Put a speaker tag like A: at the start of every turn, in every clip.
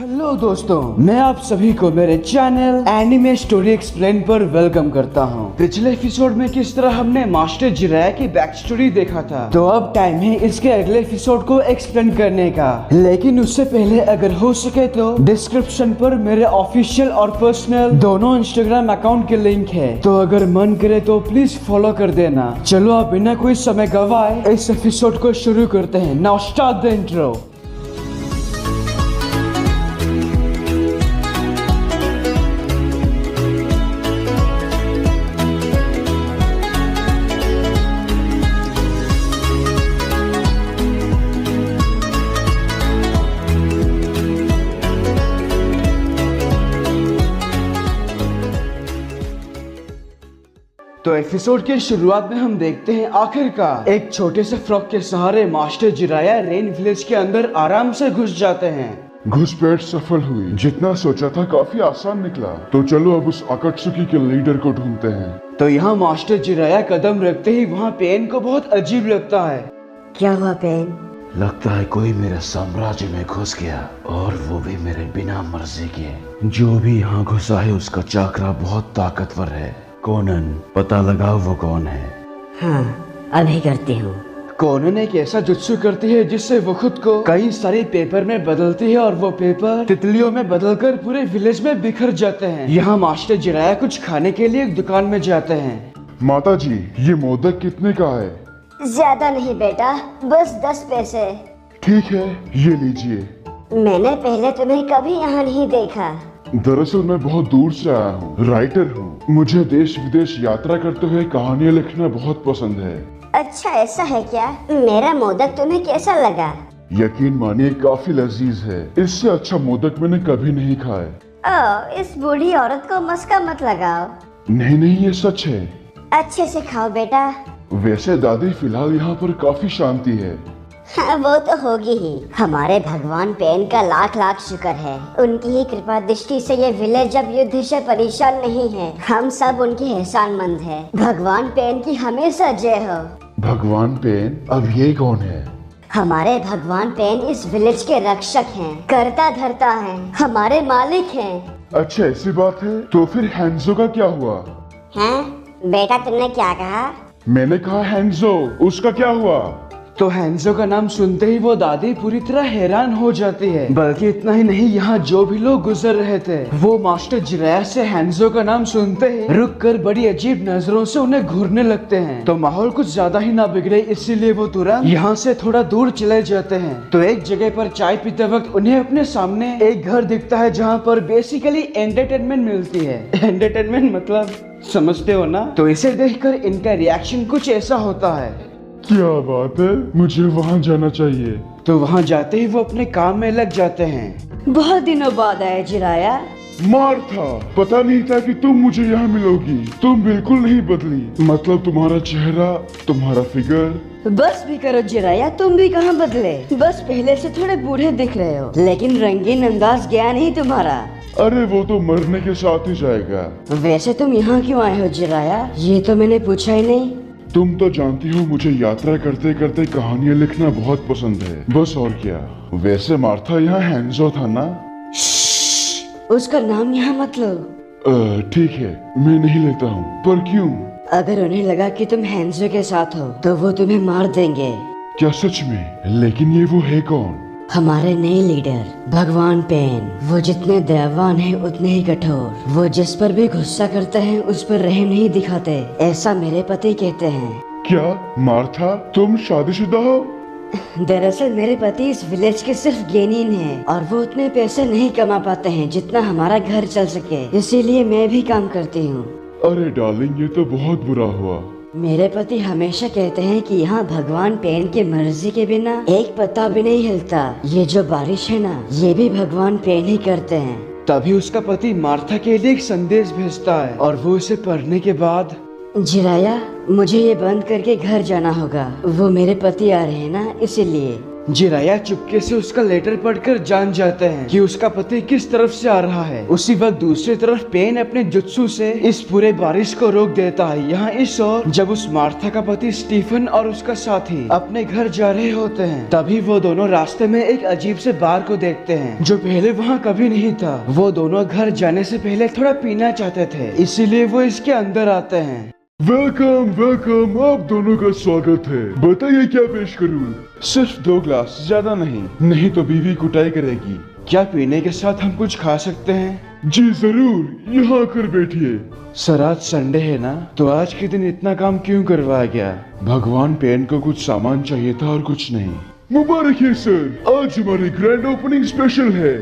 A: Hello दोस्तों, मैं आप सभी को मेरे चैनल एनिमे स्टोरी एक्सप्लेन पर वेलकम करता हूं। पिछले एपिसोड में किस तरह हमने मास्टर जिराया की बैक स्टोरी देखा था, तो अब टाइम है इसके अगले एपिसोड को एक्सप्लेन करने का। लेकिन उससे पहले अगर हो सके तो डिस्क्रिप्शन पर मेरे ऑफिशियल और पर्सनल दोनों इंस्टाग्राम अकाउंट के लिंक है, तो अगर मन करे तो प्लीज फॉलो कर देना। चलो अब बिना कोई समय गवाए इस एपिसोड को शुरू करते हैं। Now start the intro. तो एपिसोड के शुरुआत में हम देखते हैं आखिरकार एक छोटे से फ्रॉक के सहारे मास्टर जिराया रेन विलेज के अंदर आराम से घुस जाते हैं।
B: घुसपैठ सफल हुई, जितना सोचा था काफी आसान निकला। तो चलो अब उस अकत्सुकी के लीडर को ढूंढते हैं।
A: तो यहाँ मास्टर जिराया कदम रखते ही वहाँ पेन को बहुत अजीब लगता है।
C: क्या हुआ पेन?
D: लगता है कोई मेरे साम्राज्य में घुस गया, और वो भी मेरे बिना मर्जी के। जो भी यहाँ घुसा है उसका चाकरा बहुत ताकतवर है। कोनन, पता लगाओ वो कौन है।
C: हाँ, अभी करती हूँ।
A: कोनन एक ऐसा जुत्सु करती है जिससे वो खुद को कई सारे पेपर में बदलती है, और वो पेपर तितलियों में बदलकर पूरे विलेज में बिखर जाते हैं। यहाँ मास्टर जिराया कुछ खाने के लिए एक दुकान में जाते हैं।
B: माता जी, ये मोदक कितने का है?
C: ज्यादा नहीं बेटा, बस 10 पैसे।
B: ठीक है, ये लीजिए।
C: मैंने पहले तुम्हें कभी यहाँ नहीं देखा।
B: दरअसल मैं बहुत दूर से आया हूँ, राइटर हूँ। मुझे देश विदेश यात्रा करते हुए कहानियाँ लिखना बहुत पसंद है।
C: अच्छा, ऐसा है क्या? मेरा मोदक तुम्हें कैसा लगा?
B: यकीन मानिए काफी लजीज है। इससे अच्छा मोदक मैंने कभी नहीं खाए।
C: ओह, इस बूढ़ी औरत को मस्का मत लगाओ।
B: नहीं नहीं, ये सच है।
C: अच्छे से खाओ बेटा।
B: वैसे दादी, फिलहाल यहाँ पर काफी शांति है।
C: हाँ, वो तो होगी ही। हमारे भगवान पेन का लाख लाख शुक्र है। उनकी ही कृपा दृष्टि से ये विलेज अब युद्ध से परेशान नहीं है। हम सब उनके एहसानमंद हैं। भगवान पेन की हमेशा जय हो।
B: भगवान पेन? अब ये कौन है?
C: हमारे भगवान पेन इस विलेज के रक्षक हैं, करता धरता हैं, हमारे मालिक हैं।
B: अच्छा, ऐसी बात है। तो फिर हैंजो का क्या हुआ?
C: हैं? बेटा, तुमने क्या कहा?
B: मैंने कहा हैंजो, उसका क्या हुआ?
A: तो हैंजो का नाम सुनते ही वो दादी पूरी तरह हैरान हो जाती है। बल्कि इतना ही नहीं, यहाँ जो भी लोग गुजर रहे थे वो मास्टर जिराया से हैंजो का नाम सुनते ही रुक कर बड़ी अजीब नजरों से उन्हें घूरने लगते हैं। तो माहौल कुछ ज्यादा ही ना बिगड़े, इसीलिए वो तुरंत यहाँ से थोड़ा दूर चले जाते हैं। तो एक जगह पर चाय पीते वक्त उन्हें अपने सामने एक घर दिखता है जहाँ पर बेसिकली एंटरटेनमेंट मिलती है। एंटरटेनमेंट मतलब समझते हो ना? तो इसे देखकर इनका रिएक्शन कुछ ऐसा होता है।
B: क्या बात है, मुझे वहाँ जाना चाहिए।
A: तो वहाँ जाते ही वो अपने काम में लग जाते हैं।
E: बहुत दिनों बाद आए जिराया।
B: मार्था, पता नहीं था कि तुम मुझे यहाँ मिलोगी। तुम बिल्कुल नहीं बदली। मतलब तुम्हारा चेहरा, तुम्हारा फिगर।
E: बस भी करो जिराया, तुम भी कहाँ बदले। बस पहले से थोड़े बूढ़े दिख रहे हो, लेकिन रंगीन अंदाज गया नहीं तुम्हारा।
B: अरे वो तो मरने के साथ ही जाएगा।
E: वैसे तुम यहाँ क्यों आए हो जिराया? ये तो मैंने पूछा ही नहीं।
B: तुम तो जानती हो मुझे यात्रा करते करते कहानियाँ लिखना बहुत पसंद है, बस और क्या। वैसे मार्था, यहाँ हैंजो था ना?
E: उसका नाम यहाँ मत लो।
B: ठीक है, मैं नहीं लेता हूँ। पर क्यों?
E: अगर उन्हें लगा कि तुम हैंजो के साथ हो तो वो तुम्हें मार देंगे।
B: क्या सच में? लेकिन ये वो है कौन?
E: हमारे नए लीडर भगवान पेन। वो जितने दयावान है उतने ही कठोर। वो जिस पर भी गुस्सा करते हैं उस पर रहम नहीं दिखाते, ऐसा मेरे पति कहते हैं।
B: क्या मार्था, तुम शादीशुदा हो?
E: दरअसल मेरे पति इस विलेज के सिर्फ गेनीन हैं, और वो उतने पैसे नहीं कमा पाते हैं जितना हमारा घर चल सके, इसीलिए मैं भी काम करती हूँ।
B: अरे डार्लिंग, ये तो बहुत बुरा हुआ।
E: मेरे पति हमेशा कहते हैं कि यहाँ भगवान पेन की मर्जी के बिना एक पत्ता भी नहीं हिलता। ये जो बारिश है ना, ये भी भगवान पेन ही करते हैं।
A: तभी उसका पति मार्था के लिए एक संदेश भेजता है, और वो इसे पढ़ने के बाद,
E: जिराया, मुझे ये बंद करके घर जाना होगा। वो मेरे पति आ रहे हैं ना, इसीलिए।
A: जिराया चुपके से उसका लेटर पढ़कर जान जाते हैं कि उसका पति किस तरफ से आ रहा है। उसी वक्त दूसरी तरफ पेन अपने जुत्सु से इस पूरे बारिश को रोक देता है। यहाँ इस ओर जब उस मार्था का पति स्टीफन और उसका साथी अपने घर जा रहे होते हैं, तभी वो दोनों रास्ते में एक अजीब से बार को देखते हैं जो पहले वहाँ कभी नहीं था। वो दोनों घर जाने से पहले थोड़ा पीना चाहते थे, इसीलिए वो इसके अंदर आते हैं।
B: वेलकम वेलकम, आप दोनों का स्वागत है। बताइए क्या पेश करूँ?
A: सिर्फ 2 ग्लास, ज्यादा नहीं।
B: नहीं तो बीवी कुटाई करेगी।
A: क्या पीने के साथ हम कुछ खा सकते हैं?
B: जी जरूर, यहाँ आकर बैठिए।
A: सर आज संडे है ना, तो आज के दिन इतना काम क्यों करवाया गया?
B: भगवान पेन को कुछ सामान चाहिए था और कुछ नहीं। मुबारक है सर, आज हमारी ग्रैंड ओपनिंग स्पेशल है।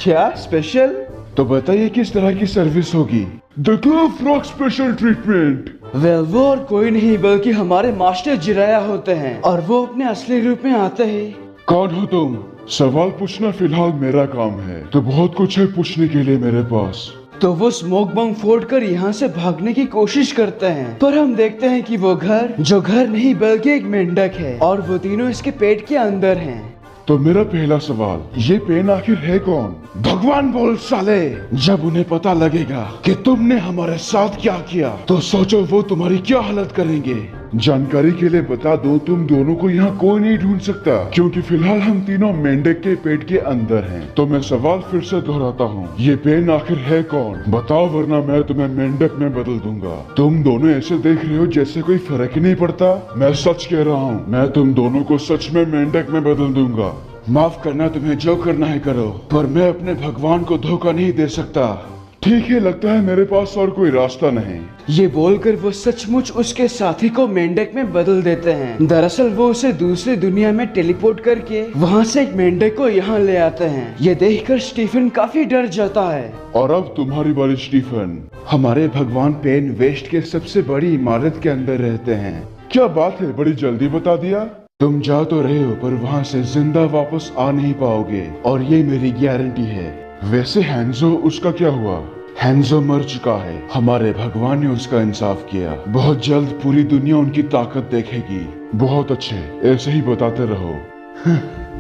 A: क्या स्पेशल?
B: तो बताइए किस तरह की सर्विस होगी? The club frock special treatment.
A: Well वो और कोई नहीं बल्कि हमारे मास्टर जिराया होते हैं और वो अपने असली रूप में आते हैं।
B: कौन हो तुम? सवाल पूछना फिलहाल मेरा काम है, तो बहुत कुछ है पूछने के लिए मेरे पास।
A: तो वो स्मोक बम फोड़कर यहाँ से भागने की कोशिश करते हैं, पर हम देखते हैं कि वो घर जो घर नहीं बल्कि एक मेंढक है और वो तीनों इसके पेट के अंदर हैं।
B: तो मेरा पहला सवाल, ये पेन आखिर है कौन?
A: भगवान बोल साले,
B: जब उन्हें पता लगेगा कि तुमने हमारे साथ क्या किया, तो सोचो वो तुम्हारी क्या हालत करेंगे। जानकारी के लिए बता दो, तुम दोनों को यहाँ कोई नहीं ढूंढ सकता, क्योंकि फिलहाल हम तीनों मेंढक के पेट के अंदर हैं। तो मैं सवाल फिर से दोहराता हूँ, ये पेन आखिर है कौन? बताओ, वरना मैं तुम्हें मेंढक में बदल दूंगा। तुम दोनों ऐसे देख रहे हो जैसे कोई फर्क ही नहीं पड़ता। मैं सच कह रहा हूँ, मैं तुम दोनों को सच में मेंढक में बदल दूंगा।
A: माफ करना, तुम्हें जो करना है करो,
B: पर मैं अपने भगवान को धोखा नहीं दे सकता। ठीक है, लगता है मेरे पास और कोई रास्ता नहीं।
A: ये बोलकर वो सचमुच उसके साथी को मेंढक में बदल देते हैं। दरअसल वो उसे दूसरी दुनिया में टेलीपोर्ट करके वहाँ से एक मेंढक को यहाँ ले आते हैं। ये देखकर स्टीफन काफी डर जाता है।
B: और अब तुम्हारी बारी स्टीफन।
A: हमारे भगवान पेन वेस्ट के सबसे बड़ी इमारत के अंदर रहते हैं।
B: क्या बात है, बड़ी जल्दी बता दिया।
A: तुम जा तो रहे हो, पर वहाँ से जिंदा वापस आ नहीं पाओगे, और ये मेरी गारंटी है।
B: वैसे हैंजो, उसका क्या हुआ?
A: हैंजो मर चुका है। हमारे भगवान ने उसका इंसाफ किया। बहुत जल्द पूरी दुनिया उनकी ताकत देखेगी।
B: बहुत अच्छे, ऐसे ही बताते रहो।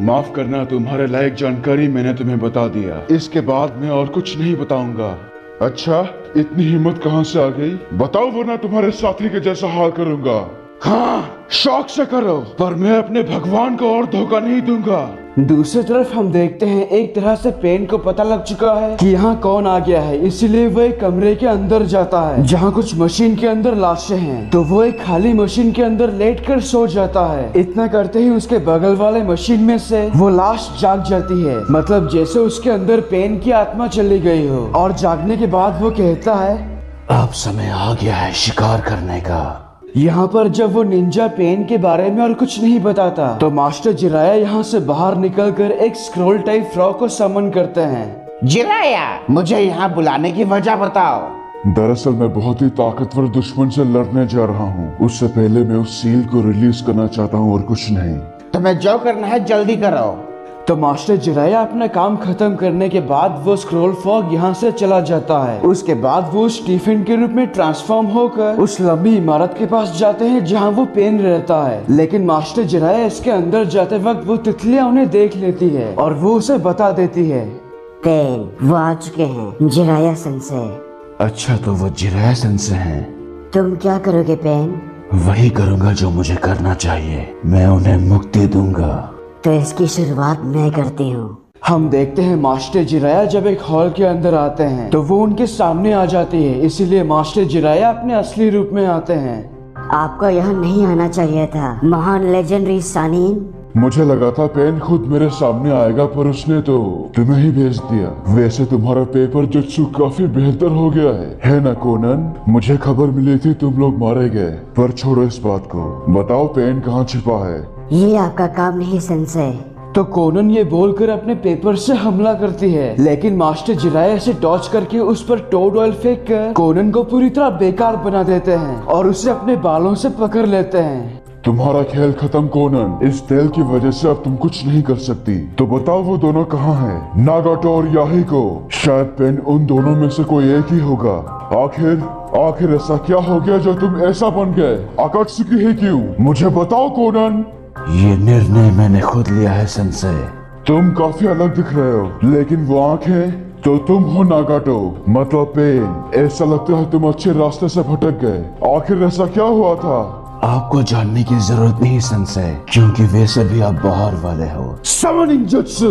A: माफ करना, तुम्हारे लायक जानकारी मैंने तुम्हें बता दिया। इसके बाद मैं और कुछ नहीं बताऊंगा।
B: अच्छा, इतनी हिम्मत कहाँ से आ गई? बताओ, वरना तुम्हारे साथी के जैसा हाल करूंगा।
A: हाँ, शौक से करो, पर मैं अपने भगवान को और धोखा नहीं दूंगा। दूसरी तरफ हम देखते हैं एक तरह से पेन को पता लग चुका है कि यहाँ कौन आ गया है, इसलिए वो एक कमरे के अंदर जाता है जहाँ कुछ मशीन के अंदर लाशें हैं। तो वो एक खाली मशीन के अंदर लेटकर सो जाता है। इतना करते ही उसके बगल वाले मशीन में से वो लाश जाग जाती है, मतलब जैसे उसके अंदर पेन की आत्मा चली गई हो। और जागने के बाद वो कहता है,
D: अब समय आ गया है शिकार करने का।
A: यहाँ पर जब वो निंजा पेन के बारे में और कुछ नहीं बताता, तो मास्टर जिराया यहाँ से बाहर निकलकर एक स्क्रॉल टाइप फ्रॉग को समन करते हैं।
F: जिराया, मुझे यहाँ बुलाने की वजह बताओ।
B: दरअसल मैं बहुत ही ताकतवर दुश्मन से लड़ने जा रहा हूँ। उससे पहले मैं उस सील को रिलीज करना चाहता हूँ और कुछ नहीं।
F: तुम्हें जो करना है जल्दी करो।
A: तो मास्टर जिराया अपना काम खत्म करने के बाद वो स्क्रॉल फॉग यहाँ से चला जाता है। उसके बाद वो स्टीफन के रूप में ट्रांसफॉर्म होकर उस लंबी इमारत के पास जाते हैं जहाँ वो पेन रहता है। लेकिन मास्टर जिराया इसके अंदर जाते वक्त वो तितलियाँ उन्हें देख लेती है और वो उसे बता देती है,
C: पेन वो आ चुके हैं, जिराया सेंसे।
D: अच्छा, तो वो जिराया सेंसे हैं।
C: तुम क्या करोगे पेन?
D: वही करूंगा जो मुझे करना चाहिए। मैं उन्हें मुक्ति दूंगा।
C: तो इसकी शुरुआत मैं करती हूँ।
A: हम देखते हैं मास्टर जिराया जब एक हॉल के अंदर आते हैं तो वो उनके सामने आ जाती है, इसीलिए मास्टर जिराया अपने असली रूप में आते हैं।
C: आपको यहाँ नहीं आना चाहिए था, महान लेजेंडरी सानीन।
B: मुझे लगा था पेन खुद मेरे सामने आएगा, पर उसने तो तुम्हें ही भेज दिया। वैसे तुम्हारा पेपर जुत्सु काफी बेहतर हो गया है ना कोनन? मुझे खबर मिली थी तुम लोग मारे गए, पर छोड़ो इस बात को। बताओ पेन कहाँ छिपा है?
C: ये आपका काम नहीं सेंसे।
A: तो कोनन ये बोलकर अपने पेपर से हमला करती है, लेकिन मास्टर जिराया से टॉर्च करके उस पर टोड ऑयल फेंक कर कोनन को पूरी तरह बेकार बना देते हैं और उसे अपने बालों से पकड़ लेते हैं।
B: तुम्हारा खेल खत्म कोनन। इस तेल की वजह से अब तुम कुछ नहीं कर सकती। तो बताओ वो दोनों कहाँ हैं? नागाटो और याहिको। शायद पेन उन दोनों में से कोई एक ही होगा। आखिर ऐसा क्या हो गया जो तुम ऐसा बन गए? आकात्सुकी है क्यों? मुझे बताओ कोनन।
D: ये निर्णय मैंने खुद लिया है सेंसे।
B: तुम काफी अलग दिख रहे हो, लेकिन वो आंखें तो तुम हो नागाटो, मतलब पेन। ऐसा लगता है तुम अच्छे रास्ते से भटक गए। आखिर ऐसा क्या हुआ था?
D: आपको जानने की जरूरत नहीं सेंसे, क्योंकि वे सभी आप बाहर वाले हो।
A: Summoning jutsu.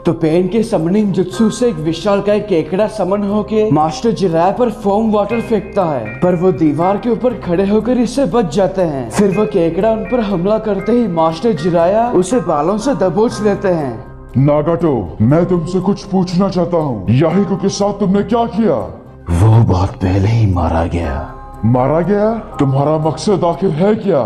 A: तो पेन के समनिंग जुत्सु से एक विशालकाय केकड़ा समन होके मास्टर जिराया पर फोम वाटर फेंकता है, पर वो दीवार के ऊपर खड़े होकर इससे बच जाते हैं। फिर वो केकड़ा उन पर हमला करते ही मास्टर जिराया उसे बालों से दबोच लेते हैं।
B: नागाटो, मैं तुमसे कुछ पूछना चाहता हूँ, याहिको के साथ तुमने क्या किया?
D: वो बहुत पहले ही मारा गया।
B: मारा गया? तुम्हारा मकसद आखिर है क्या?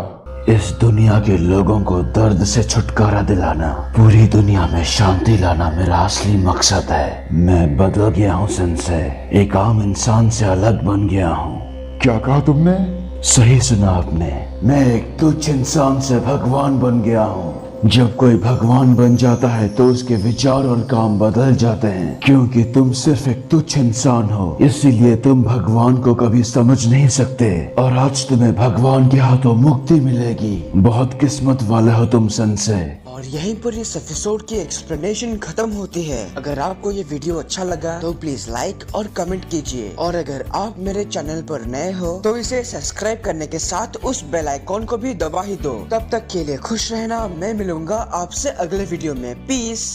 D: इस दुनिया के लोगों को दर्द से छुटकारा दिलाना, पूरी दुनिया में शांति लाना मेरा असली मकसद है। मैं बदल गया हूँ सेंसे, एक आम इंसान से अलग बन गया हूँ।
B: क्या कहा तुमने?
D: सही सुना आपने, मैं एक तुच्छ इंसान से भगवान बन गया हूँ। जब कोई भगवान बन जाता है तो उसके विचार और काम बदल जाते हैं, क्योंकि तुम सिर्फ एक तुच्छ इंसान हो, इसीलिए तुम भगवान को कभी समझ नहीं सकते। और आज तुम्हें भगवान के हाथों मुक्ति मिलेगी। बहुत किस्मत वाले हो तुम सेंसे।
A: और यहीं पर इस एपिसोड की एक्सप्लेनेशन खत्म होती है। अगर आपको ये वीडियो अच्छा लगा तो प्लीज लाइक और कमेंट कीजिए, और अगर आप मेरे चैनल पर नए हो तो इसे सब्सक्राइब करने के साथ उस बेल आइकॉन को भी दबा ही दो। तब तक के लिए खुश रहना। मैं मिलूंगा आपसे अगले वीडियो में। पीस।